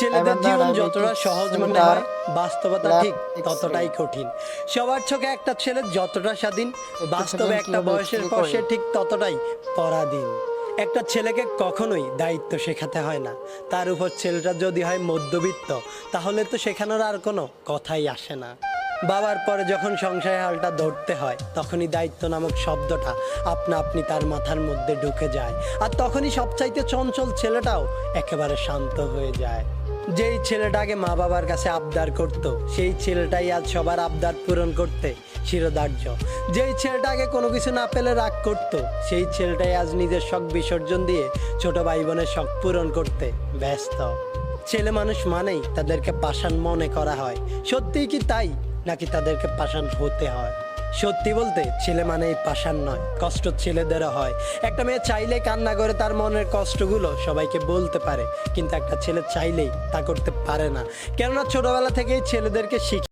ছেলেদের জীবন যতটা সহজ মনে হয়, বাস্তবতা ঠিক ততটাই কঠিন। সবার চোখে একটা ছেলে যতটা স্বাধীন, বাস্তবে একটা বয়সের পর সে ঠিক ততটাই পরাধীন। একটা ছেলেকে কখনোই দায়িত্ব শেখাতে হয় না, তার উপর ছেলেটা যদি হয় মধ্যবিত্ত, তাহলে তো শেখানোর আর কোনো কথাই আসে না। বাবার পরে যখন সংসারের হালটা ধরতে হয়, তখনই দায়িত্ব নামক শব্দটা আপনা আপনি তার মাথার মধ্যে ঢুকে যায়, আর তখনই সবচাইতে চঞ্চল ছেলেটাও একেবারে শান্ত হয়ে যায়। যেই ছেলেটা আগে মা বাবার কাছে আবদার করত, সেই ছেলেটাই আজ সবার আবদার পূরণ করতে শিরোধার্য। যেই ছেলেটা আগে কোনো কিছু না পেলে রাগ করত, সেই ছেলেটাই আজ নিজের শখ বিসর্জন দিয়ে ছোট ভাই বোনের শখ পূরণ করতে ব্যস্ত। ছেলে মানুষ মানেই তাদেরকে পাষাণ মনে করা হয়, সত্যিই কি তাই, নাকি তাদেরকে পাষাণ হতে হয়? সত্যি বলতে ছেলে মানেই পাষাণ নয়, কষ্ট ছেলেদেরও হয়। একটা মেয়ে চাইলে কান্না করে তার মনের কষ্টগুলো সবাইকে বলতে পারে, কিন্তু একটা ছেলে চাইলেই তা করতে পারে না, কেননা ছোটবেলা থেকেই ছেলেদেরকে শিখে